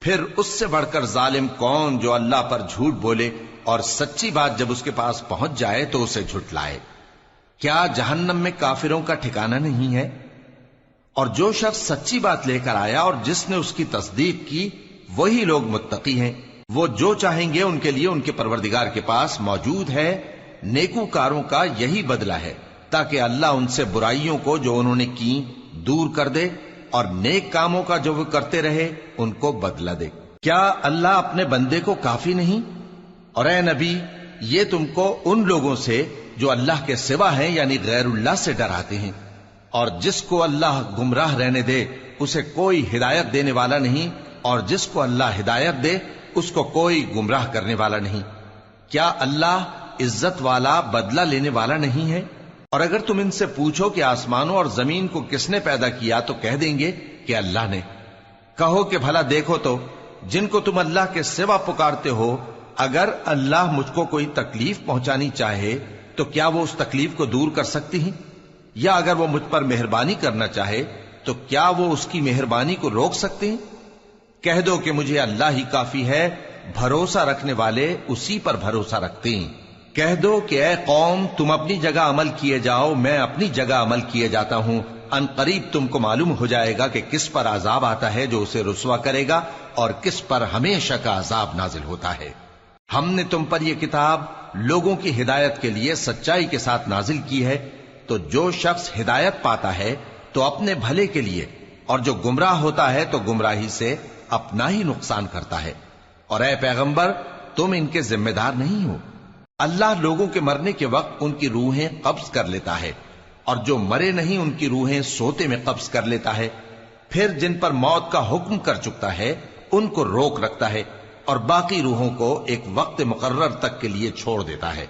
پھر اس سے بڑھ کر ظالم کون جو اللہ پر جھوٹ بولے اور سچی بات جب اس کے پاس پہنچ جائے تو اسے جھٹلائے۔ کیا جہنم میں کافروں کا ٹھکانہ نہیں ہے؟ اور جو شخص سچی بات لے کر آیا اور جس نے اس کی تصدیق کی وہی لوگ متقی ہیں۔ وہ جو چاہیں گے ان کے لیے ان کے پروردگار کے پاس موجود ہے۔ نیکوکاروں کا یہی بدلہ ہے تاکہ اللہ ان سے برائیوں کو جو انہوں نے کی دور کر دے اور نیک کاموں کا جو وہ کرتے رہے ان کو بدلہ دے۔ کیا اللہ اپنے بندے کو کافی نہیں؟ اور اے نبی، یہ تم کو ان لوگوں سے جو اللہ کے سوا ہیں یعنی غیر اللہ سے ڈراتے ہیں، اور جس کو اللہ گمراہ رہنے دے اسے کوئی ہدایت دینے والا نہیں، اور جس کو اللہ ہدایت دے اس کو کوئی گمراہ کرنے والا نہیں۔ کیا اللہ عزت والا بدلہ لینے والا نہیں ہے؟ اور اگر تم ان سے پوچھو کہ آسمانوں اور زمین کو کس نے پیدا کیا تو کہہ دیں گے کہ اللہ نے۔ کہو کہ بھلا دیکھو تو جن کو تم اللہ کے سوا پکارتے ہو، اگر اللہ مجھ کو کوئی تکلیف پہنچانی چاہے تو کیا وہ اس تکلیف کو دور کر سکتی ہیں؟ یا اگر وہ مجھ پر مہربانی کرنا چاہے تو کیا وہ اس کی مہربانی کو روک سکتے ہیں؟ کہہ دو کہ مجھے اللہ ہی کافی ہے، بھروسہ رکھنے والے اسی پر بھروسہ رکھتے ہیں۔ کہہ دو کہ اے قوم تم اپنی جگہ عمل کیے جاؤ، میں اپنی جگہ عمل کیے جاتا ہوں، ان قریب تم کو معلوم ہو جائے گا کہ کس پر عذاب آتا ہے جو اسے رسوا کرے گا اور کس پر ہمیشہ کا عذاب نازل ہوتا ہے۔ ہم نے تم پر یہ کتاب لوگوں کی ہدایت کے لیے سچائی کے ساتھ نازل کی ہے، تو جو شخص ہدایت پاتا ہے تو اپنے بھلے کے لیے، اور جو گمراہ ہوتا ہے تو گمراہی سے اپنا ہی نقصان کرتا ہے۔ اور اے پیغمبر تم ان کے ذمہ دار نہیں ہو۔ اللہ لوگوں کے مرنے کے وقت ان کی روحیں قبض کر لیتا ہے، اور جو مرے نہیں ان کی روحیں سوتے میں قبض کر لیتا ہے، پھر جن پر موت کا حکم کر چکتا ہے ان کو روک رکھتا ہے، اور باقی روحوں کو ایک وقت مقرر تک کے لیے چھوڑ دیتا ہے۔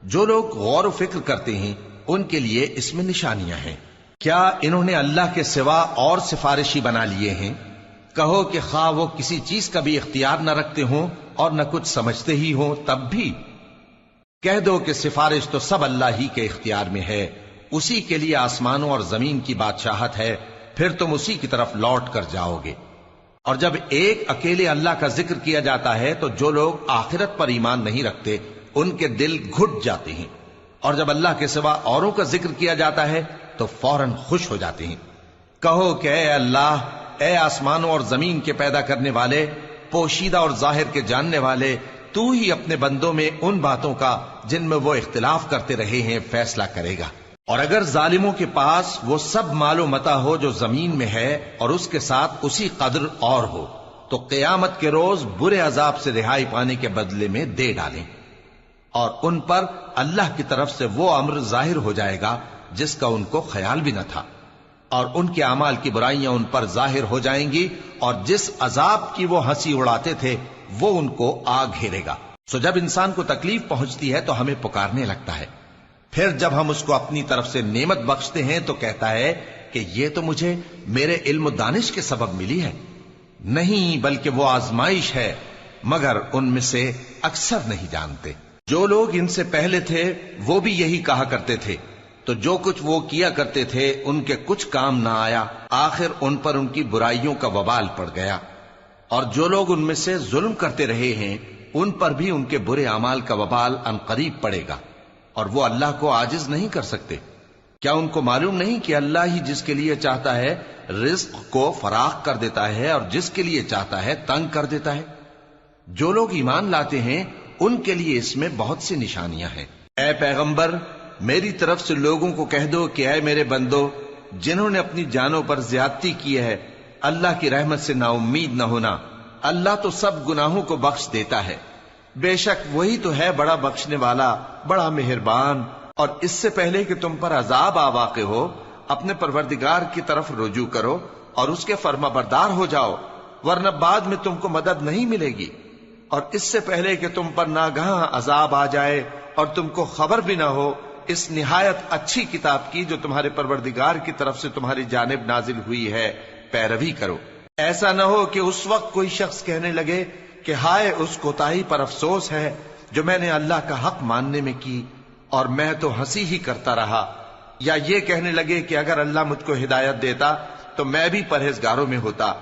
جو لوگ غور و فکر کرتے ہیں ان کے لیے اس میں نشانیاں ہیں۔ کیا انہوں نے اللہ کے سوا اور سفارشی بنا لیے ہیں؟ کہو کہ خواہ وہ کسی چیز کا بھی اختیار نہ رکھتے ہوں اور نہ کچھ سمجھتے ہی ہوں تب بھی کہہ دو کہ سفارش تو سب اللہ ہی کے اختیار میں ہے، اسی کے لیے آسمانوں اور زمین کی بادشاہت ہے، پھر تم اسی کی طرف لوٹ کر جاؤ گے۔ اور جب ایک اکیلے اللہ کا ذکر کیا جاتا ہے تو جو لوگ آخرت پر ایمان نہیں رکھتے ان کے دل گھٹ جاتے ہیں، اور جب اللہ کے سوا اوروں کا ذکر کیا جاتا ہے تو فوراً خوش ہو جاتے ہیں۔ کہو کہ اے اللہ، اے آسمانوں اور زمین کے پیدا کرنے والے، پوشیدہ اور ظاہر کے جاننے والے، تو ہی اپنے بندوں میں ان باتوں کا جن میں وہ اختلاف کرتے رہے ہیں فیصلہ کرے گا۔ اور اگر ظالموں کے پاس وہ سب مال و متاع ہو جو زمین میں ہے اور اس کے ساتھ اسی قدر اور ہو تو قیامت کے روز برے عذاب سے رہائی پانے کے بدلے میں دے ڈالیں، اور ان پر اللہ کی طرف سے وہ امر ظاہر ہو جائے گا جس کا ان کو خیال بھی نہ تھا، اور ان کے اعمال کی برائیاں ان پر ظاہر ہو جائیں گی، اور جس عذاب کی وہ ہنسی اڑاتے تھے وہ ان کو آ گھیرے گا۔ سو جب انسان کو تکلیف پہنچتی ہے تو ہمیں پکارنے لگتا ہے، پھر جب ہم اس کو اپنی طرف سے نعمت بخشتے ہیں تو کہتا ہے کہ یہ تو مجھے میرے علم و دانش کے سبب ملی ہے۔ نہیں، بلکہ وہ آزمائش ہے، مگر ان میں سے اکثر نہیں جانتے۔ جو لوگ ان سے پہلے تھے وہ بھی یہی کہا کرتے تھے، تو جو کچھ وہ کیا کرتے تھے ان کے کچھ کام نہ آیا، آخر ان پر ان کی برائیوں کا وبال پڑ گیا۔ اور جو لوگ ان میں سے ظلم کرتے رہے ہیں ان پر بھی ان کے برے اعمال کا وبال عنقریب پڑے گا، اور وہ اللہ کو عاجز نہیں کر سکتے۔ کیا ان کو معلوم نہیں کہ اللہ ہی جس کے لیے چاہتا ہے رزق کو فراخ کر دیتا ہے اور جس کے لیے چاہتا ہے تنگ کر دیتا ہے؟ جو لوگ ایمان لاتے ہیں ان کے لیے اس میں بہت سی نشانیاں ہیں۔ اے پیغمبر، میری طرف سے لوگوں کو کہہ دو کہ اے میرے بندو، جنہوں نے اپنی جانوں پر زیادتی کی ہے، اللہ کی رحمت سے نا امید نہ ہونا۔ اللہ تو سب گناہوں کو بخش دیتا ہے، بے شک وہی تو ہے بڑا بخشنے والا، بڑا مہربان۔ اور اس سے پہلے کہ تم پر عذاب آ واقع ہو، اپنے پروردگار کی طرف رجوع کرو اور اس کے فرما بردار ہو جاؤ، ورنہ بعد میں تم کو مدد نہیں ملے گی۔ اور اس سے پہلے کہ تم پر ناگہاں عذاب آ جائے اور تم کو خبر بھی نہ ہو، اس نہایت اچھی کتاب کی جو تمہارے پروردگار کی طرف سے تمہاری جانب نازل ہوئی ہے پیروی کرو۔ ایسا نہ ہو کہ اس وقت کوئی شخص کہنے لگے کہ ہائے اس کوتاہی پر افسوس ہے جو میں نے اللہ کا حق ماننے میں کی، اور میں تو ہنسی ہی کرتا رہا، یا یہ کہنے لگے کہ اگر اللہ مجھ کو ہدایت دیتا تو میں بھی پرہیزگاروں میں ہوتا۔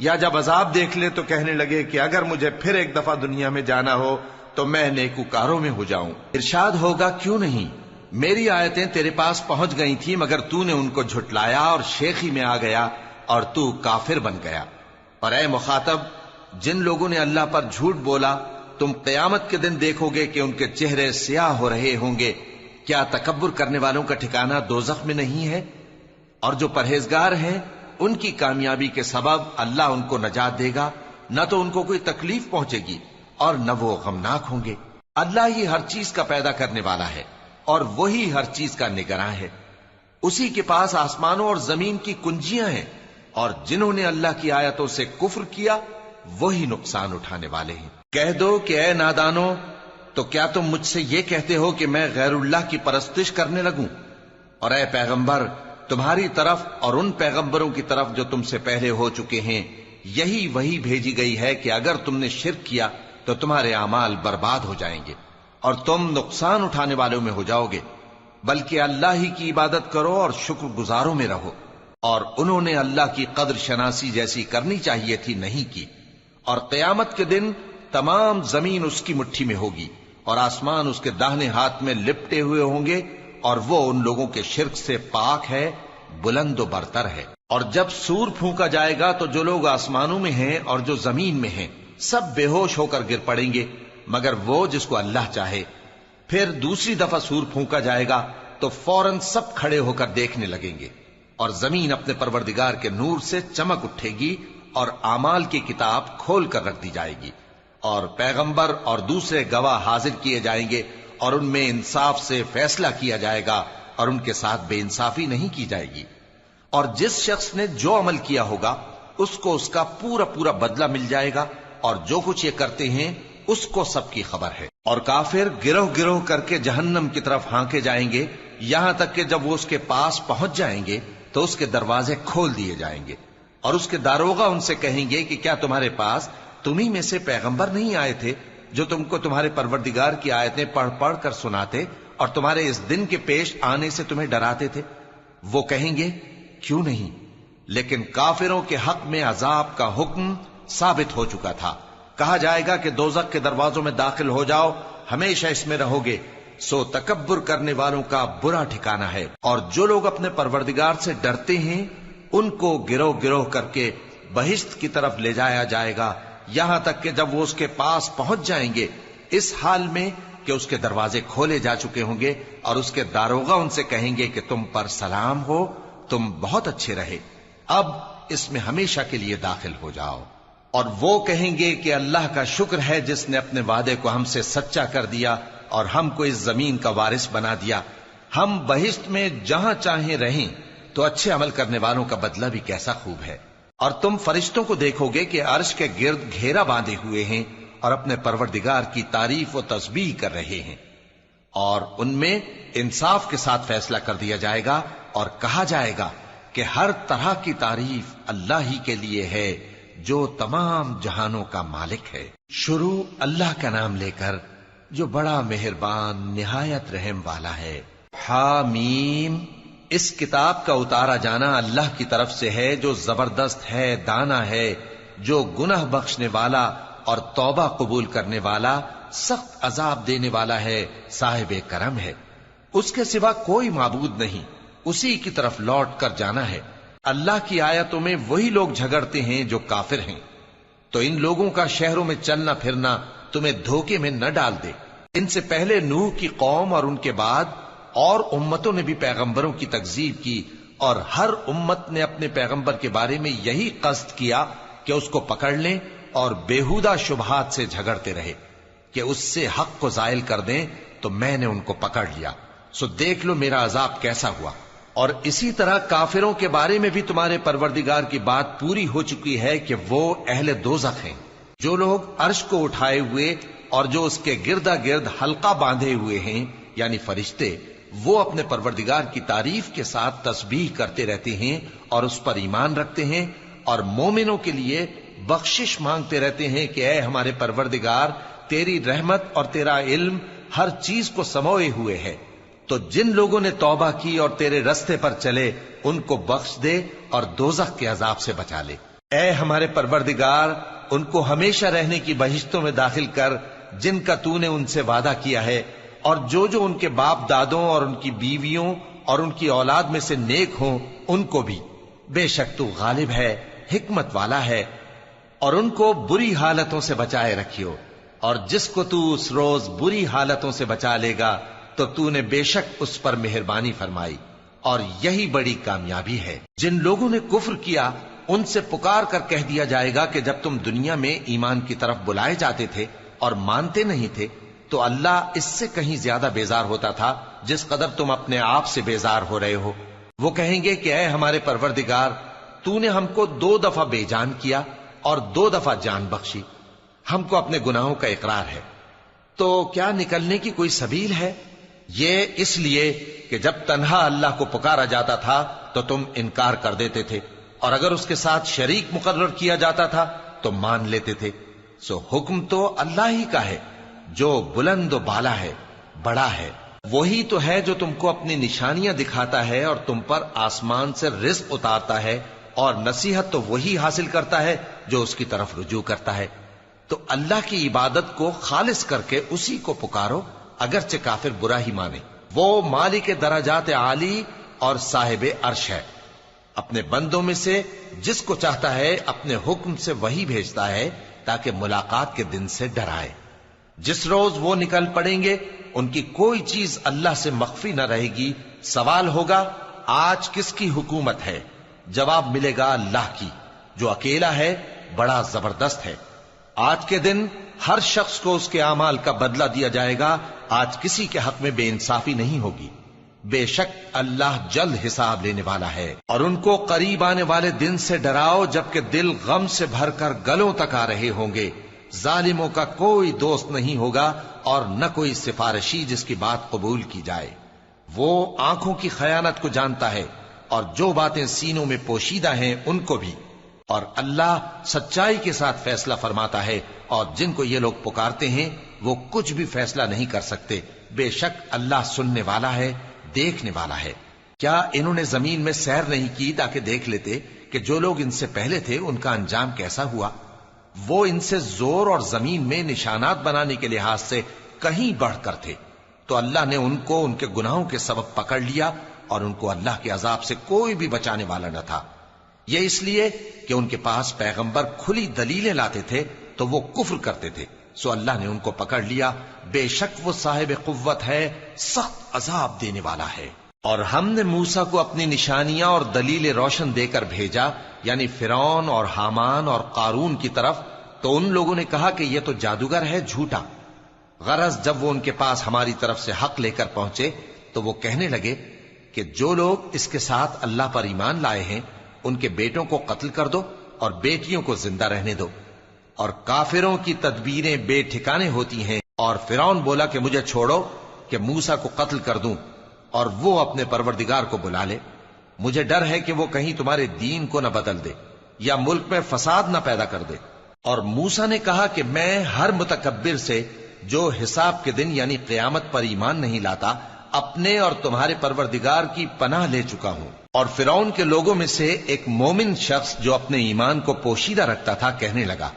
یا جب عذاب دیکھ لے تو کہنے لگے کہ اگر مجھے پھر ایک دفعہ دنیا میں جانا ہو تو میں نیکوکاروں میں ہو جاؤں۔ ارشاد ہوگا کیوں نہیں، میری آیتیں تیرے پاس پہنچ گئی تھی مگر تو نے ان کو جھٹلایا اور شیخی میں آ گیا اور تو کافر بن گیا۔ اور اے مخاطب، جن لوگوں نے اللہ پر جھوٹ بولا تم قیامت کے دن دیکھو گے کہ ان کے چہرے سیاہ ہو رہے ہوں گے۔ کیا تکبر کرنے والوں کا ٹھکانہ دوزخ میں نہیں ہے؟ اور جو پرہیزگار ہیں ان کی کامیابی کے سبب اللہ ان کو نجات دے گا، نہ تو ان کو کوئی تکلیف پہنچے گی اور نہ وہ غمناک ہوں گے۔ اللہ ہی ہر چیز کا پیدا کرنے والا ہے اور وہی ہر چیز کا نگراں ہے۔ اسی کے پاس آسمانوں اور زمین کی کنجیاں ہیں، اور جنہوں نے اللہ کی آیتوں سے کفر کیا وہی نقصان اٹھانے والے ہیں۔ کہہ دو کہ اے نادانو، تو کیا تم مجھ سے یہ کہتے ہو کہ میں غیر اللہ کی پرستش کرنے لگوں؟ اور اے پیغمبر، تمہاری طرف اور ان پیغمبروں کی طرف جو تم سے پہلے ہو چکے ہیں یہی وہی بھیجی گئی ہے کہ اگر تم نے شرک کیا تو تمہارے اعمال برباد ہو جائیں گے اور تم نقصان اٹھانے والوں میں ہو جاؤ گے، بلکہ اللہ ہی کی عبادت کرو اور شکر گزاروں میں رہو۔ اور انہوں نے اللہ کی قدر شناسی جیسی کرنی چاہیے تھی نہیں کی۔ اور قیامت کے دن تمام زمین اس کی مٹھی میں ہوگی اور آسمان اس کے داہنے ہاتھ میں لپٹے ہوئے ہوں گے، اور وہ ان لوگوں کے شرک سے پاک ہے، بلند و برتر ہے۔ اور جب سور پھونکا جائے گا تو جو لوگ آسمانوں میں ہیں اور جو زمین میں ہیں سب بے ہوش ہو کر گر پڑیں گے مگر وہ جس کو اللہ چاہے۔ پھر دوسری دفعہ سور پھونکا جائے گا تو فوراً سب کھڑے ہو کر دیکھنے لگیں گے، اور زمین اپنے پروردگار کے نور سے چمک اٹھے گی اور اعمال کی کتاب کھول کر رکھ دی جائے گی، اور پیغمبر اور دوسرے گواہ حاضر کیے جائیں گے، اور ان میں انصاف سے فیصلہ کیا جائے گا اور ان کے ساتھ بے انصافی نہیں کی جائے گی۔ اور جس شخص نے جو عمل کیا ہوگا اس کو اس کا پورا پورا بدلہ مل جائے گا، اور جو کچھ یہ کرتے ہیں اس کو سب کی خبر ہے۔ اور کافر گروہ گروہ کر کے جہنم کی طرف ہانکے جائیں گے، یہاں تک کہ جب وہ اس کے پاس پہنچ جائیں گے تو اس کے دروازے کھول دیے جائیں گے، اور اس کے داروغہ ان سے کہیں گے کہ کیا تمہارے پاس تمہیں میں سے پیغمبر نہیں آئے تھے جو تم کو تمہارے پروردگار کی آیتیں پڑھ پڑھ کر سناتے اور تمہارے اس دن کے پیش آنے سے تمہیں ڈراتے تھے؟ وہ کہیں گے کیوں نہیں، لیکن کافروں کے حق میں عذاب کا حکم ثابت ہو چکا تھا۔ کہا جائے گا کہ دوزخ کے دروازوں میں داخل ہو جاؤ، ہمیشہ اس میں رہو گے، سو تکبر کرنے والوں کا برا ٹھکانہ ہے۔ اور جو لوگ اپنے پروردگار سے ڈرتے ہیں ان کو گروہ گروہ کر کے بہشت کی طرف لے جایا جائے گا، یہاں تک کہ جب وہ اس کے پاس پہنچ جائیں گے اس حال میں کہ اس کے دروازے کھولے جا چکے ہوں گے، اور اس کے داروغہ ان سے کہیں گے کہ تم پر سلام ہو، تم بہت اچھے رہے، اب اس میں ہمیشہ کے لیے داخل ہو جاؤ۔ اور وہ کہیں گے کہ اللہ کا شکر ہے جس نے اپنے وعدے کو ہم سے سچا کر دیا اور ہم کو اس زمین کا وارث بنا دیا، ہم بہشت میں جہاں چاہیں رہیں، تو اچھے عمل کرنے والوں کا بدلہ بھی کیسا خوب ہے۔ اور تم فرشتوں کو دیکھو گے کہ عرش کے گرد گھیرا باندھے ہوئے ہیں اور اپنے پروردگار کی تعریف و تسبیح کر رہے ہیں، اور ان میں انصاف کے ساتھ فیصلہ کر دیا جائے گا، اور کہا جائے گا کہ ہر طرح کی تعریف اللہ ہی کے لیے ہے جو تمام جہانوں کا مالک ہے۔ شروع اللہ کا نام لے کر جو بڑا مہربان نہایت رحم والا ہے۔ حامیم، اس کتاب کا اتارا جانا اللہ کی طرف سے ہے جو زبردست ہے، دانا ہے، جو گناہ بخشنے والا اور توبہ قبول کرنے والا، سخت عذاب دینے والا ہے، صاحب کرم ہے۔ اس کے سوا کوئی معبود نہیں، اسی کی طرف لوٹ کر جانا ہے۔ اللہ کی آیتوں میں وہی لوگ جھگڑتے ہیں جو کافر ہیں، تو ان لوگوں کا شہروں میں چلنا پھرنا تمہیں دھوکے میں نہ ڈال دے۔ ان سے پہلے نوح کی قوم اور ان کے بعد اور امتوں نے بھی پیغمبروں کی تکذیب کی، اور ہر امت نے اپنے پیغمبر کے بارے میں یہی قصد کیا کہ اس کو پکڑ لیں اور بیہودہ شبہات سے جھگڑتے رہے کہ اس سے حق کو زائل کر دیں، تو میں نے ان کو پکڑ لیا، سو دیکھ لو میرا عذاب کیسا ہوا۔ اور اسی طرح کافروں کے بارے میں بھی تمہارے پروردگار کی بات پوری ہو چکی ہے کہ وہ اہل دوزخ ہیں۔ جو لوگ عرش کو اٹھائے ہوئے اور جو اس کے گردا گرد حلقہ باندھے ہوئے ہیں یعنی فرشتے، وہ اپنے پروردگار کی تعریف کے ساتھ تسبیح کرتے رہتے ہیں اور اس پر ایمان رکھتے ہیں، اور مومنوں کے لیے بخشش مانگتے رہتے ہیں کہ اے ہمارے پروردگار، تیری رحمت اور تیرا علم ہر چیز کو سموئے ہوئے ہے، تو جن لوگوں نے توبہ کی اور تیرے رستے پر چلے ان کو بخش دے اور دوزخ کے عذاب سے بچا لے۔ اے ہمارے پروردگار، ان کو ہمیشہ رہنے کی بہشتوں میں داخل کر جن کا تو نے ان سے وعدہ کیا ہے، اور جو جو ان کے باپ دادوں اور ان کی بیویوں اور ان کی اولاد میں سے نیک ہوں ان کو بھی۔ بے شک تو غالب ہے، حکمت والا ہے۔ اور ان کو بری حالتوں سے بچائے رکھیو، اور جس کو تو اس روز بری حالتوں سے بچا لے گا تو نے بے شک اس پر مہربانی فرمائی، اور یہی بڑی کامیابی ہے۔ جن لوگوں نے کفر کیا ان سے پکار کر کہہ دیا جائے گا کہ جب تم دنیا میں ایمان کی طرف بلائے جاتے تھے اور مانتے نہیں تھے تو اللہ اس سے کہیں زیادہ بیزار ہوتا تھا جس قدر تم اپنے آپ سے بیزار ہو رہے ہو۔ وہ کہیں گے کہ اے ہمارے پروردگار، تو نے ہم کو 2 دفعہ بے جان کیا اور 2 دفعہ جان بخشی، ہم کو اپنے گناہوں کا اقرار ہے، تو کیا نکلنے کی کوئی سبیل ہے؟ یہ اس لیے کہ جب تنہا اللہ کو پکارا جاتا تھا تو تم انکار کر دیتے تھے، اور اگر اس کے ساتھ شریک مقرر کیا جاتا تھا تو مان لیتے تھے۔ سو حکم تو اللہ ہی کا ہے جو بلند و بالا ہے، بڑا ہے۔ وہی تو ہے جو تم کو اپنی نشانیاں دکھاتا ہے اور تم پر آسمان سے رزق اتارتا ہے، اور نصیحت تو وہی حاصل کرتا ہے جو اس کی طرف رجوع کرتا ہے۔ تو اللہ کی عبادت کو خالص کر کے اسی کو پکارو، اگرچہ کافر برا ہی مانے۔ وہ مالک درجات عالی اور صاحب عرش ہے، اپنے بندوں میں سے جس کو چاہتا ہے اپنے حکم سے وہی بھیجتا ہے تاکہ ملاقات کے دن سے ڈرائے۔ جس روز وہ نکل پڑیں گے ان کی کوئی چیز اللہ سے مخفی نہ رہے گی۔ سوال ہوگا آج کس کی حکومت ہے؟ جواب ملے گا اللہ کی، جو اکیلا ہے، بڑا زبردست ہے۔ آج کے دن ہر شخص کو اس کے اعمال کا بدلہ دیا جائے گا۔ آج کسی کے حق میں بے انصافی نہیں ہوگی۔ بے شک اللہ جلد حساب لینے والا ہے۔ اور ان کو قریب آنے والے دن سے ڈراؤ جبکہ دل غم سے بھر کر گلوں تک آ رہے ہوں گے۔ ظالموں کا کوئی دوست نہیں ہوگا اور نہ کوئی سفارشی جس کی بات قبول کی جائے۔ وہ آنکھوں کی خیانت کو جانتا ہے اور جو باتیں سینوں میں پوشیدہ ہیں ان کو بھی۔ اور اللہ سچائی کے ساتھ فیصلہ فرماتا ہے، اور جن کو یہ لوگ پکارتے ہیں وہ کچھ بھی فیصلہ نہیں کر سکتے۔ بے شک اللہ سننے والا ہے، دیکھنے والا ہے۔ کیا انہوں نے زمین میں سیر نہیں کی تاکہ دیکھ لیتے کہ جو لوگ ان سے پہلے تھے ان کا انجام کیسا ہوا؟ وہ ان سے زور اور زمین میں نشانات بنانے کے لحاظ سے کہیں بڑھ کر تھے، تو اللہ نے ان کو ان کے گناہوں کے سبب پکڑ لیا، اور ان کو اللہ کے عذاب سے کوئی بھی بچانے والا نہ تھا۔ یہ اس لیے کہ ان کے پاس پیغمبر کھلی دلیلیں لاتے تھے تو وہ کفر کرتے تھے، سو اللہ نے ان کو پکڑ لیا۔ بے شک وہ صاحب قوت ہے، سخت عذاب دینے والا ہے۔ اور ہم نے موسیٰ کو اپنی نشانیاں اور دلیل روشن دے کر بھیجا، یعنی فرعون اور حامان اور قارون کی طرف، تو ان لوگوں نے کہا کہ یہ تو جادوگر ہے، جھوٹا۔ غرض جب وہ ان کے پاس ہماری طرف سے حق لے کر پہنچے تو وہ کہنے لگے کہ جو لوگ اس کے ساتھ اللہ پر ایمان لائے ہیں ان کے بیٹوں کو قتل کر دو اور بیٹیوں کو زندہ رہنے دو۔ اور کافروں کی تدبیریں بے ٹھکانے ہوتی ہیں۔ اور فرعون بولا کہ مجھے چھوڑو کہ موسیٰ کو قتل کر دوں اور وہ اپنے پروردگار کو بلا لے۔ مجھے ڈر ہے کہ وہ کہیں تمہارے دین کو نہ بدل دے یا ملک میں فساد نہ پیدا کر دے۔ اور موسیٰ نے کہا کہ میں ہر متکبر سے جو حساب کے دن یعنی قیامت پر ایمان نہیں لاتا اپنے اور تمہارے پروردگار کی پناہ لے چکا ہوں۔ اور فرعون کے لوگوں میں سے ایک مومن شخص جو اپنے ایمان کو پوشیدہ رکھتا تھا کہنے لگا،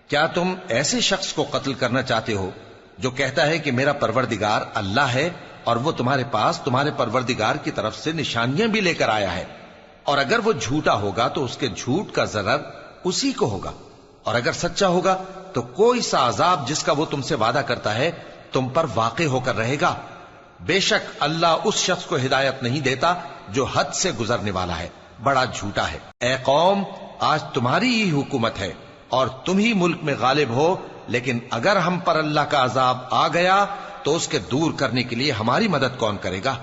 کیا تم ایسے شخص کو قتل کرنا چاہتے ہو جو کہتا ہے کہ میرا پروردگار اللہ ہے اور وہ تمہارے پاس تمہارے پروردگار کی طرف سے نشانیاں بھی لے کر آیا ہے؟ اور اگر وہ جھوٹا ہوگا تو اس کے جھوٹ کا ضرر اسی کو ہوگا، اور اگر سچا ہوگا تو کوئی سا عذاب جس کا وہ تم سے وعدہ کرتا ہے تم پر واقع ہو کر رہے گا۔ بے شک اللہ اس شخص کو ہدایت نہیں دیتا جو حد سے گزرنے والا ہے، بڑا جھوٹا ہے۔ اے قوم، آج تمہاری ہی حکومت ہے اور تم ہی ملک میں غالب ہو، لیکن اگر ہم پر اللہ کا عذاب آ گیا تو اس کے دور کرنے کے لیے ہماری مدد کون کرے گا؟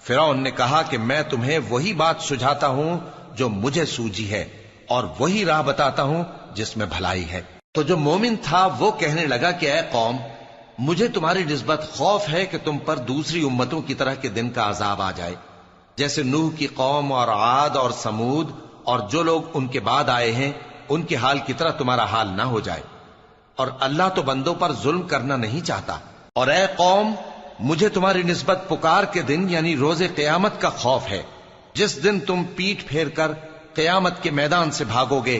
فرعون نے کہا کہ میں تمہیں وہی بات سجھاتا ہوں جو مجھے سوجی ہے اور وہی راہ بتاتا ہوں جس میں بھلائی ہے۔ تو جو مومن تھا وہ کہنے لگا کہ اے قوم، مجھے تمہاری نسبت خوف ہے کہ تم پر دوسری امتوں کی طرح کے دن کا عذاب آ جائے، جیسے نوح کی قوم اور عاد اور سمود اور جو لوگ ان کے بعد آئے ہیں ان کے حال کی طرح تمہارا حال نہ ہو جائے۔ اور اللہ تو بندوں پر ظلم کرنا نہیں چاہتا۔ اور اے قوم، مجھے تمہاری نسبت پکار کے دن یعنی روز قیامت کا خوف ہے، جس دن تم پیٹھ پھیر کر قیامت کے میدان سے بھاگو گے۔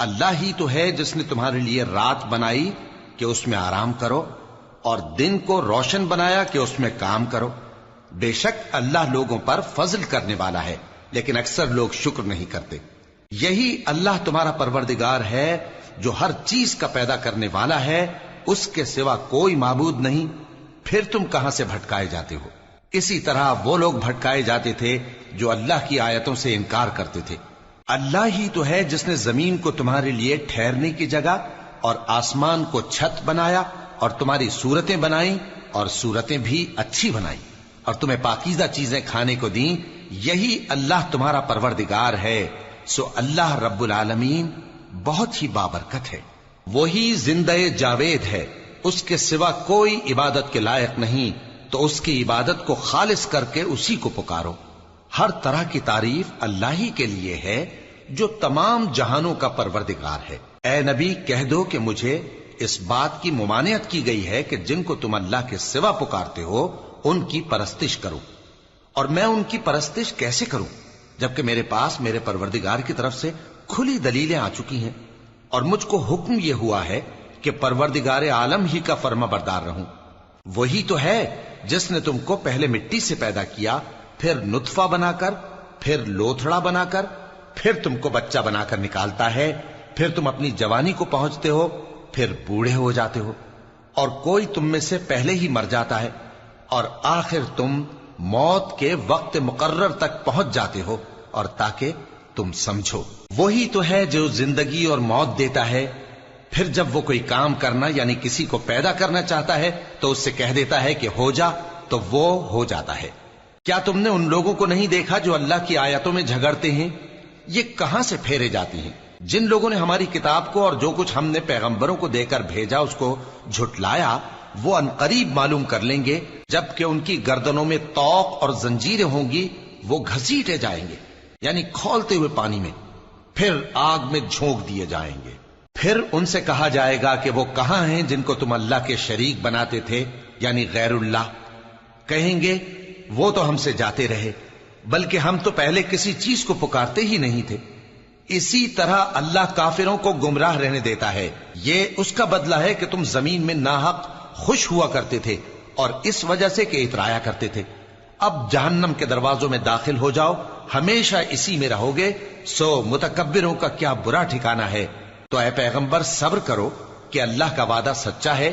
اللہ ہی تو ہے جس نے تمہارے لیے رات بنائی کہ اس میں آرام کرو اور دن کو روشن بنایا کہ اس میں کام کرو. بے شک اللہ لوگوں پر فضل کرنے والا ہے لیکن اکثر لوگ شکر نہیں کرتے. یہی اللہ تمہارا پروردگار ہے جو ہر چیز کا پیدا کرنے والا ہے، اس کے سوا کوئی معبود نہیں. پھر تم کہاں سے بھٹکائے جاتے ہو؟ اسی طرح وہ لوگ بھٹکائے جاتے تھے جو اللہ کی آیتوں سے انکار کرتے تھے. اللہ ہی تو ہے جس نے زمین کو تمہارے لیے ٹھہرنے کی جگہ اور آسمان کو چھت بنایا اور تمہاری صورتیں بنائیں اور صورتیں بھی اچھی بنائیں اور تمہیں پاکیزہ چیزیں کھانے کو دیں. یہی اللہ تمہارا پروردگار ہے. سو اللہ رب العالمین بہت ہی بابرکت ہے. وہی زندہ جاوید ہے، اس کے سوا کوئی عبادت کے لائق نہیں، تو اس کی عبادت کو خالص کر کے اسی کو پکارو. ہر طرح کی تعریف اللہ ہی کے لیے ہے جو تمام جہانوں کا پروردگار ہے. اے نبی کہہ دو کہ مجھے اس بات کی ممانعت کی گئی ہے کہ جن کو تم اللہ کے سوا پکارتے ہو ان کی پرستش کرو، اور میں ان کی پرستش کیسے کروں جبکہ میرے پاس میرے پروردگار کی طرف سے کھلی دلیلیں آ چکی ہیں، اور مجھ کو حکم یہ ہوا ہے کہ پروردگار عالم ہی کا فرما بردار رہوں. وہی تو ہے جس نے تم کو پہلے مٹی سے پیدا کیا، پھر نطفہ بنا کر، پھر لوتھڑا بنا کر، پھر تم کو بچہ بنا کر نکالتا ہے، پھر تم اپنی جوانی کو پہنچتے ہو، پھر بوڑھے ہو جاتے ہو، اور کوئی تم میں سے پہلے ہی مر جاتا ہے، اور آخر تم موت کے وقت مقرر تک پہنچ جاتے ہو. اور تاکہ تم سمجھو وہی تو ہے جو زندگی اور موت دیتا ہے. پھر جب وہ کوئی کام کرنا یعنی کسی کو پیدا کرنا چاہتا ہے تو اس سے کہہ دیتا ہے کہ ہو جا، تو وہ ہو جاتا ہے. کیا تم نے ان لوگوں کو نہیں دیکھا جو اللہ کی آیتوں میں جھگڑتے ہیں؟ یہ کہاں سے پھیرے جاتی ہیں؟ جن لوگوں نے ہماری کتاب کو اور جو کچھ ہم نے پیغمبروں کو دے کر بھیجا اس کو جھٹلایا، وہ انقریب معلوم کر لیں گے جبکہ ان کی گردنوں میں طوق اور زنجیریں ہوں گی، وہ گھسیٹے جائیں گے یعنی کھولتے ہوئے پانی میں، پھر آگ میں جھونک دیے جائیں گے. پھر ان سے کہا جائے گا کہ وہ کہاں ہیں جن کو تم اللہ کے شریک بناتے تھے یعنی غیر اللہ؟ کہیں گے وہ تو ہم سے جاتے رہے، بلکہ ہم تو پہلے کسی چیز کو پکارتے ہی نہیں تھے. اسی طرح اللہ کافروں کو گمراہ رہنے دیتا ہے. یہ اس کا بدلہ ہے کہ تم زمین میں ناحق خوش ہوا کرتے تھے اور اس وجہ سے کہ اترایا کرتے تھے. اب جہنم کے دروازوں میں داخل ہو جاؤ، ہمیشہ اسی میں رہو گے. سو متکبروں کا کیا برا ٹھکانہ ہے. تو اے پیغمبر صبر کرو کہ اللہ کا وعدہ سچا ہے.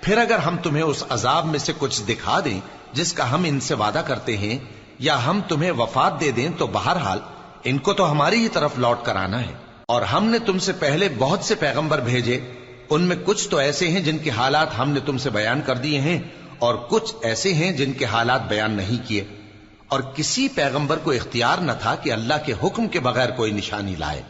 پھر اگر ہم تمہیں اس عذاب میں سے کچھ دکھا دیں جس کا ہم ان سے وعدہ کرتے ہیں، یا ہم تمہیں وفات دے دیں، تو بہرحال ان کو تو ہماری ہی طرف لوٹ کر آنا ہے. اور ہم نے تم سے پہلے بہت سے پیغمبر بھیجے، ان میں کچھ تو ایسے ہیں جن کے حالات ہم نے تم سے بیان کر دیے ہیں، اور کچھ ایسے ہیں جن کے حالات بیان نہیں کیے. اور کسی پیغمبر کو اختیار نہ تھا کہ اللہ کے حکم کے بغیر کوئی نشانی لائے.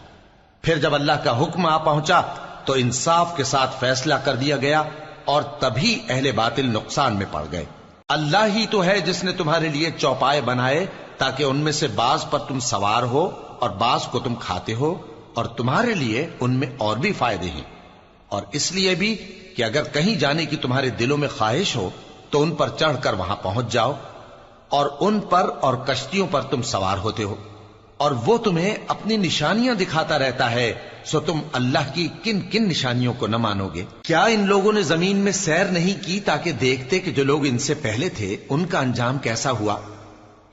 پھر جب اللہ کا حکم آ پہنچا تو انصاف کے ساتھ فیصلہ کر دیا گیا، اور تبھی اہل باطل نقصان میں پڑ گئے. اللہ ہی تو ہے جس نے تمہارے لیے چوپائے بنائے تاکہ ان میں سے بعض پر تم سوار ہو اور بعض کو تم کھاتے ہو، اور تمہارے لیے ان میں اور بھی فائدے ہیں. اور اس لیے بھی کہ اگر کہیں جانے کی تمہارے دلوں میں خواہش ہو تو ان پر چڑھ کر وہاں پہنچ جاؤ، اور ان پر اور کشتیوں پر تم سوار ہوتے ہو، اور وہ تمہیں اپنی نشانیاں دکھاتا رہتا ہے. سو تم اللہ کی کن کن نشانیوں کو نہ مانو گے؟ کیا ان لوگوں نے زمین میں سیر نہیں کی تاکہ دیکھتے کہ جو لوگ ان سے پہلے تھے ان کا انجام کیسا ہوا؟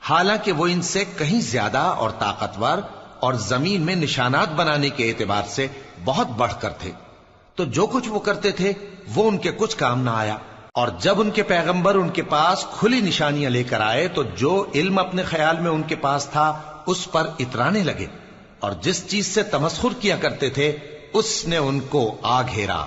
حالانکہ وہ ان سے کہیں زیادہ اور طاقتور اور زمین میں نشانات بنانے کے اعتبار سے بہت بڑھ کر تھے. تو جو کچھ وہ کرتے تھے وہ ان کے کچھ کام نہ آیا. اور جب ان کے پیغمبر ان کے پاس کھلی نشانیاں لے کر آئے تو جو علم اپنے خیال میں ان کے پاس تھا اس پر اترانے لگے، اور جس چیز سے تمسخر کیا کرتے تھے اس نے ان کو آ گھیرا.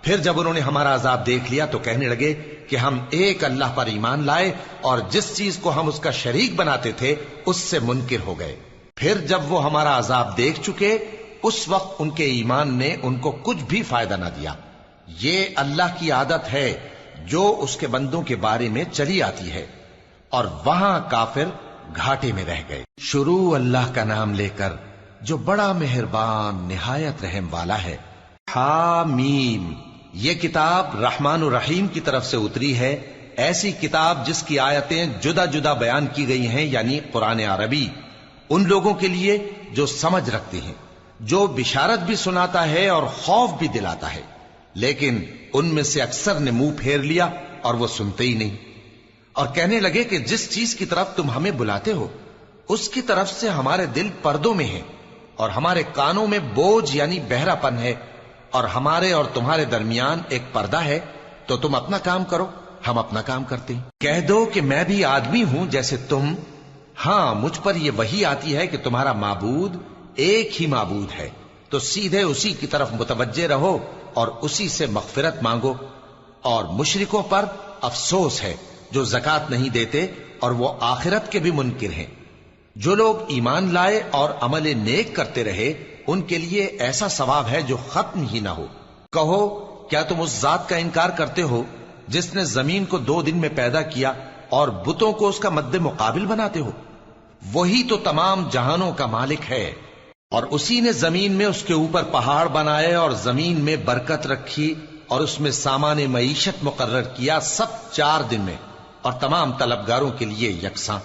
پھر جب انہوں نے ہمارا عذاب دیکھ لیا تو کہنے لگے کہ ہم ایک اللہ پر ایمان لائے، اور جس چیز کو ہم اس کا شریک بناتے تھے اس سے منکر ہو گئے. پھر جب وہ ہمارا عذاب دیکھ چکے اس وقت ان کے ایمان نے ان کو کچھ بھی فائدہ نہ دیا. یہ اللہ کی عادت ہے جو اس کے بندوں کے بارے میں چلی آتی ہے. اور وہاں کافر گھاٹے میں رہ گئے. شروع اللہ کا نام لے کر جو بڑا مہربان نہایت رحم والا ہے. حامیم، یہ کتاب رحمان الرحیم کی طرف سے اتری ہے، ایسی کتاب جس کی آیتیں جدا جدا بیان کی گئی ہیں، یعنی قرآن عربی، ان لوگوں کے لیے جو سمجھ رکھتے ہیں، جو بشارت بھی سناتا ہے اور خوف بھی دلاتا ہے، لیکن ان میں سے اکثر نے منہ پھیر لیا اور وہ سنتے ہی نہیں، اور کہنے لگے کہ جس چیز کی طرف تم ہمیں بلاتے ہو اس کی طرف سے ہمارے دل پردوں میں ہیں، اور ہمارے کانوں میں بوجھ یعنی بہرا پن ہے، اور ہمارے اور تمہارے درمیان ایک پردہ ہے، تو تم اپنا کام کرو، ہم اپنا کام کرتے ہیں۔ کہہ دو کہ میں بھی آدمی ہوں جیسے تم، ہاں مجھ پر یہ وحی آتی ہے کہ تمہارا معبود ایک ہی معبود ہے، تو سیدھے اسی کی طرف متوجہ رہو اور اسی سے مغفرت مانگو۔ اور مشرکوں پر افسوس ہے جو زکوٰۃ نہیں دیتے اور وہ آخرت کے بھی منکر ہیں۔ جو لوگ ایمان لائے اور عمل نیک کرتے رہے ان کے لیے ایسا ثواب ہے جو ختم ہی نہ ہو۔ کہو کیا تم اس ذات کا انکار کرتے ہو جس نے زمین کو 2 دن میں پیدا کیا اور بتوں کو اس کا مد مقابل بناتے ہو؟ وہی تو تمام جہانوں کا مالک ہے، اور اسی نے زمین میں اس کے اوپر پہاڑ بنائے اور زمین میں برکت رکھی اور اس میں سامان معیشت مقرر کیا، سب 4 دن میں، اور تمام طلبگاروں کے لیے یکساں۔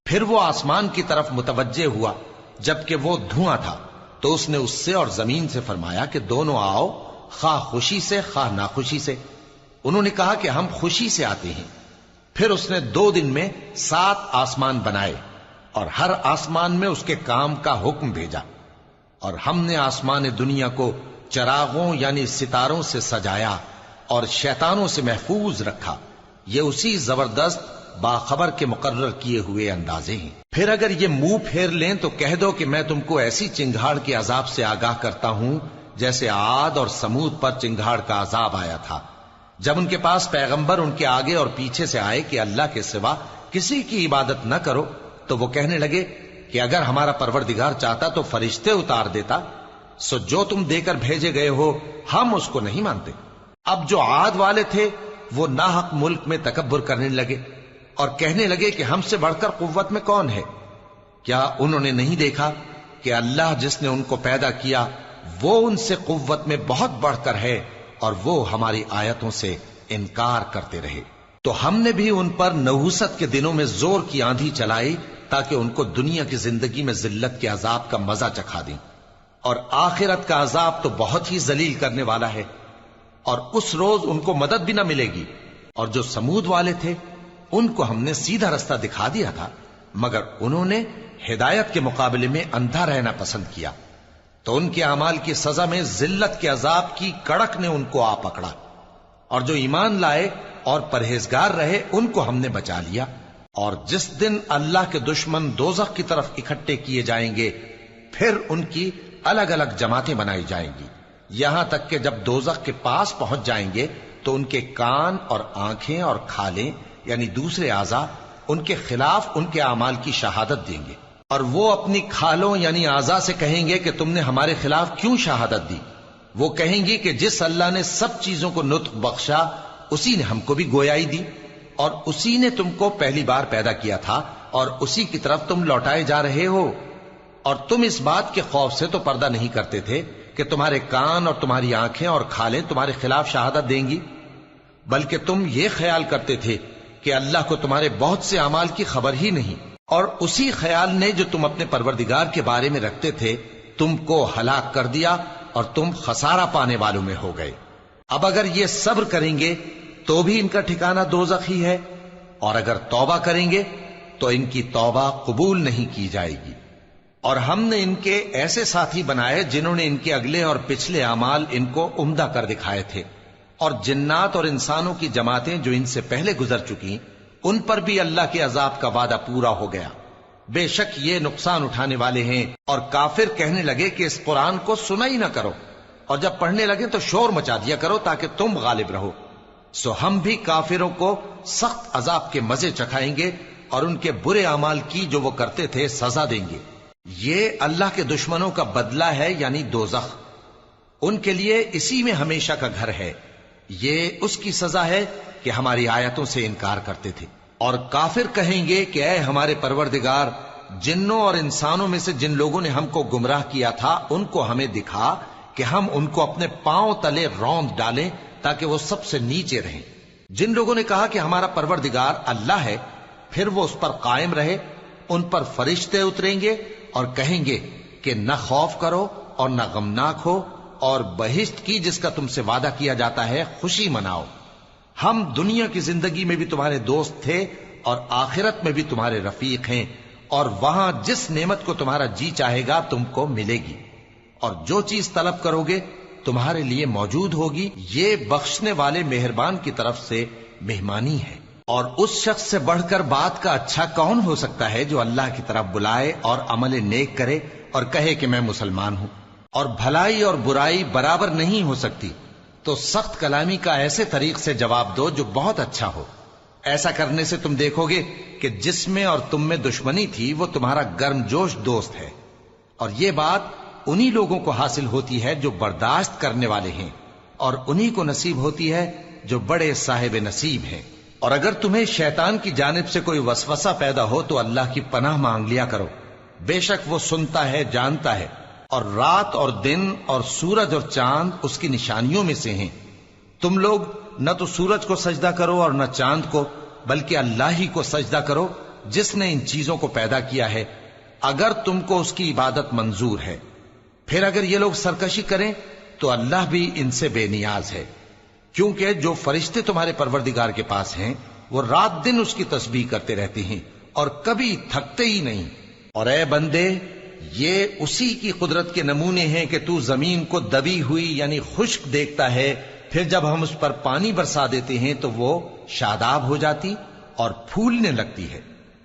پھر وہ آسمان کی طرف متوجہ ہوا جبکہ وہ دھواں تھا، تو اس نے اس سے اور زمین سے فرمایا کہ دونوں آؤ، خواہ خوشی سے خواہ ناخوشی سے۔ انہوں نے کہا کہ ہم خوشی سے آتے ہیں۔ پھر اس نے 2 دن میں 7 آسمان بنائے اور ہر آسمان میں اس کے کام کا حکم بھیجا، اور ہم نے آسمان دنیا کو چراغوں یعنی ستاروں سے سجایا اور شیطانوں سے محفوظ رکھا۔ یہ اسی زبردست باخبر کے مقرر کیے ہوئے اندازے ہیں۔ پھر اگر یہ منہ پھیر لیں تو کہہ دو کہ میں تم کو ایسی چنگھاڑ کے عذاب سے آگاہ کرتا ہوں جیسے عاد اور سمود پر چنگھاڑ کا عذاب آیا تھا، جب ان کے پاس پیغمبر ان کے آگے اور پیچھے سے آئے کہ اللہ کے سوا کسی کی عبادت نہ کرو، تو وہ کہنے لگے کہ اگر ہمارا پروردگار چاہتا تو فرشتے اتار دیتا، سو جو تم دے کر بھیجے گئے ہو ہم اس کو نہیں مانتے۔ اب جو عاد والے تھے وہ ناحق ملک میں تکبر کرنے لگے اور کہنے لگے کہ ہم سے بڑھ کر قوت میں کون ہے؟ کیا انہوں نے نہیں دیکھا کہ اللہ جس نے ان کو پیدا کیا وہ ان سے قوت میں بہت بڑھ کر ہے، اور وہ ہماری آیتوں سے انکار کرتے رہے۔ تو ہم نے بھی ان پر نحوست کے دنوں میں زور کی آندھی چلائی تاکہ ان کو دنیا کی زندگی میں ذلت کے عذاب کا مزہ چکھا دیں، اور آخرت کا عذاب تو بہت ہی ذلیل کرنے والا ہے، اور اس روز ان کو مدد بھی نہ ملے گی۔ اور جو سمود والے تھے ان کو ہم نے سیدھا رستہ دکھا دیا تھا، مگر انہوں نے ہدایت کے مقابلے میں اندھا رہنا پسند کیا، تو ان کے اعمال کی سزا میں ذلت کے عذاب کی کڑک نے ان کو آ پکڑا۔ اور جو ایمان لائے اور پرہیزگار رہے ان کو ہم نے بچا لیا۔ اور جس دن اللہ کے دشمن دوزخ کی طرف اکٹھے کیے جائیں گے پھر ان کی الگ الگ جماعتیں بنائی جائیں گی، یہاں تک کہ جب دوزخ کے پاس پہنچ جائیں گے تو ان کے کان اور آنکھیں اور کھالیں یعنی دوسرے اعضاء ان کے خلاف ان کے اعمال کی شہادت دیں گے، اور وہ اپنی کھالوں یعنی اعضاء سے کہیں گے کہ تم نے ہمارے خلاف کیوں شہادت دی؟ وہ کہیں گی کہ جس اللہ نے سب چیزوں کو نطق بخشا اسی نے ہم کو بھی گویائی دی، اور اسی نے تم کو پہلی بار پیدا کیا تھا اور اسی کی طرف تم لوٹائے جا رہے ہو۔ اور تم اس بات کے خوف سے تو پردہ نہیں کرتے تھے کہ تمہارے کان اور تمہاری آنکھیں اور کھالیں تمہارے خلاف شہادت دیں گی، بلکہ تم یہ خیال کرتے تھے کہ اللہ کو تمہارے بہت سے اعمال کی خبر ہی نہیں، اور اسی خیال نے جو تم اپنے پروردگار کے بارے میں رکھتے تھے تم کو ہلاک کر دیا اور تم خسارہ پانے والوں میں ہو گئے۔ اب اگر یہ صبر کریں گے تو بھی ان کا ٹھکانہ دوزخ ہی ہے، اور اگر توبہ کریں گے تو ان کی توبہ قبول نہیں کی جائے گی۔ اور ہم نے ان کے ایسے ساتھی بنائے جنہوں نے ان کے اگلے اور پچھلے اعمال ان کو عمدہ کر دکھائے تھے، اور جنات اور انسانوں کی جماعتیں جو ان سے پہلے گزر چکی ان پر بھی اللہ کے عذاب کا وعدہ پورا ہو گیا۔ بے شک یہ نقصان اٹھانے والے ہیں۔ اور کافر کہنے لگے کہ اس قرآن کو سنا ہی نہ کرو، اور جب پڑھنے لگے تو شور مچا دیا کرو تاکہ تم غالب رہو۔ سو ہم بھی کافروں کو سخت عذاب کے مزے چکھائیں گے اور ان کے برے اعمال کی جو وہ کرتے تھے سزا دیں گے۔ یہ اللہ کے دشمنوں کا بدلہ ہے یعنی دوزخ، ان کے لیے اسی میں ہمیشہ کا گھر ہے۔ یہ اس کی سزا ہے کہ ہماری آیتوں سے انکار کرتے تھے۔ اور کافر کہیں گے کہ اے ہمارے پروردگار، جنوں اور انسانوں میں سے جن لوگوں نے ہم کو گمراہ کیا تھا ان کو ہمیں دکھا کہ ہم ان کو اپنے پاؤں تلے روند ڈالیں تاکہ وہ سب سے نیچے رہیں۔ جن لوگوں نے کہا کہ ہمارا پروردگار اللہ ہے پھر وہ اس پر قائم رہے، ان پر فرشتے اتریں گے اور کہیں گے کہ نہ خوف کرو اور نہ غمناک ہو، اور بہشت کی جس کا تم سے وعدہ کیا جاتا ہے خوشی مناؤ۔ ہم دنیا کی زندگی میں بھی تمہارے دوست تھے اور آخرت میں بھی تمہارے رفیق ہیں، اور وہاں جس نعمت کو تمہارا جی چاہے گا تم کو ملے گی، اور جو چیز طلب کرو گے تمہارے لیے موجود ہوگی۔ یہ بخشنے والے مہربان کی طرف سے مہمانی ہے۔ اور اس شخص سے بڑھ کر بات کا اچھا کون ہو سکتا ہے جو اللہ کی طرف بلائے اور عمل نیک کرے اور کہے کہ میں مسلمان ہوں۔ اور بھلائی اور برائی برابر نہیں ہو سکتی، تو سخت کلامی کا ایسے طریق سے جواب دو جو بہت اچھا ہو۔ ایسا کرنے سے تم دیکھو گے کہ جس میں اور تم میں دشمنی تھی وہ تمہارا گرم جوش دوست ہے، اور یہ بات انہی لوگوں کو حاصل ہوتی ہے جو برداشت کرنے والے ہیں، اور انہی کو نصیب ہوتی ہے جو بڑے صاحب نصیب ہیں۔ اور اگر تمہیں شیطان کی جانب سے کوئی وسوسہ پیدا ہو تو اللہ کی پناہ مانگ لیا کرو، بے شک وہ سنتا ہے، جانتا ہے۔ اور رات اور دن اور سورج اور چاند اس کی نشانیوں میں سے ہیں۔ تم لوگ نہ تو سورج کو سجدہ کرو اور نہ چاند کو، بلکہ اللہ ہی کو سجدہ کرو جس نے ان چیزوں کو پیدا کیا ہے، اگر تم کو اس کی عبادت منظور ہے۔ پھر اگر یہ لوگ سرکشی کریں تو اللہ بھی ان سے بے نیاز ہے، کیونکہ جو فرشتے تمہارے پروردگار کے پاس ہیں وہ رات دن اس کی تسبیح کرتے رہتے ہیں اور کبھی تھکتے ہی نہیں۔ اور اے بندے، یہ اسی کی قدرت کے نمونے ہیں کہ تو زمین کو دبی ہوئی یعنی خشک دیکھتا ہے، پھر جب ہم اس پر پانی برسا دیتے ہیں تو وہ شاداب ہو جاتی اور پھولنے لگتی ہے۔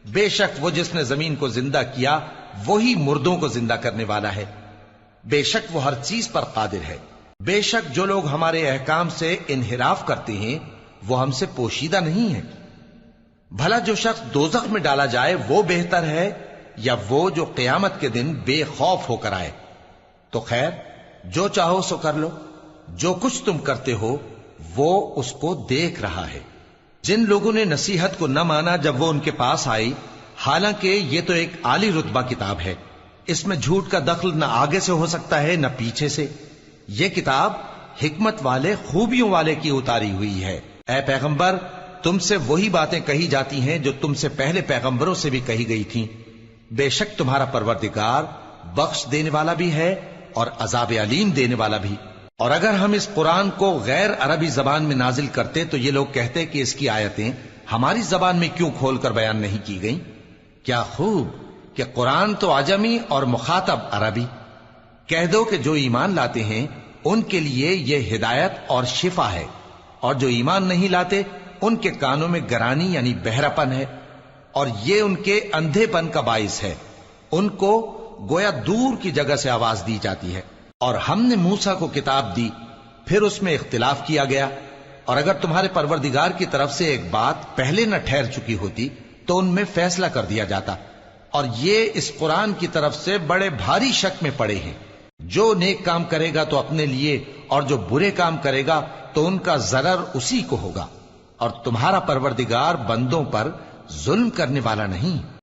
بے شک وہ جس نے زمین کو زندہ کیا وہی مردوں کو زندہ کرنے والا ہے، بے شک وہ ہر چیز پر قادر ہے۔ بے شک جو لوگ ہمارے احکام سے انحراف کرتے ہیں وہ ہم سے پوشیدہ نہیں ہیں۔ بھلا جو شخص دوزخ میں ڈالا جائے وہ بہتر ہے یا وہ جو قیامت کے دن بے خوف ہو کر آئے؟ تو خیر، جو چاہو سو کر لو، جو کچھ تم کرتے ہو وہ اس کو دیکھ رہا ہے۔ جن لوگوں نے نصیحت کو نہ مانا جب وہ ان کے پاس آئی، حالانکہ یہ تو ایک عالی رتبہ کتاب ہے، اس میں جھوٹ کا دخل نہ آگے سے ہو سکتا ہے نہ پیچھے سے۔ یہ کتاب حکمت والے، خوبیوں والے کی اتاری ہوئی ہے۔ اے پیغمبر، تم سے وہی باتیں کہی جاتی ہیں جو تم سے پہلے پیغمبروں سے بھی کہی گئی تھیں۔ بے شک تمہارا پروردگار بخش دینے والا بھی ہے اور عذاب علیم دینے والا بھی۔ اور اگر ہم اس قرآن کو غیر عربی زبان میں نازل کرتے تو یہ لوگ کہتے کہ اس کی آیتیں ہماری زبان میں کیوں کھول کر بیان نہیں کی گئیں؟ کیا خوب کہ قرآن تو عجمی اور مخاطب عربی۔ کہہ دو کہ جو ایمان لاتے ہیں ان کے لیے یہ ہدایت اور شفا ہے، اور جو ایمان نہیں لاتے ان کے کانوں میں گرانی یعنی بہراپن ہے، اور یہ ان کے اندھے پن کا باعث ہے۔ ان کو گویا دور کی جگہ سے آواز دی جاتی ہے۔ اور ہم نے موسیٰ کو کتاب دی، پھر اس میں اختلاف کیا گیا، اور اگر تمہارے پروردگار کی طرف سے ایک بات پہلے نہ ٹھہر چکی ہوتی تو ان میں فیصلہ کر دیا جاتا۔ اور یہ اس قرآن کی طرف سے بڑے بھاری شک میں پڑے ہیں۔ جو نیک کام کرے گا تو اپنے لیے، اور جو برے کام کرے گا تو ان کا ضرر اسی کو ہوگا، اور تمہارا پروردگار بندوں پر ظلم کرنے والا نہیں۔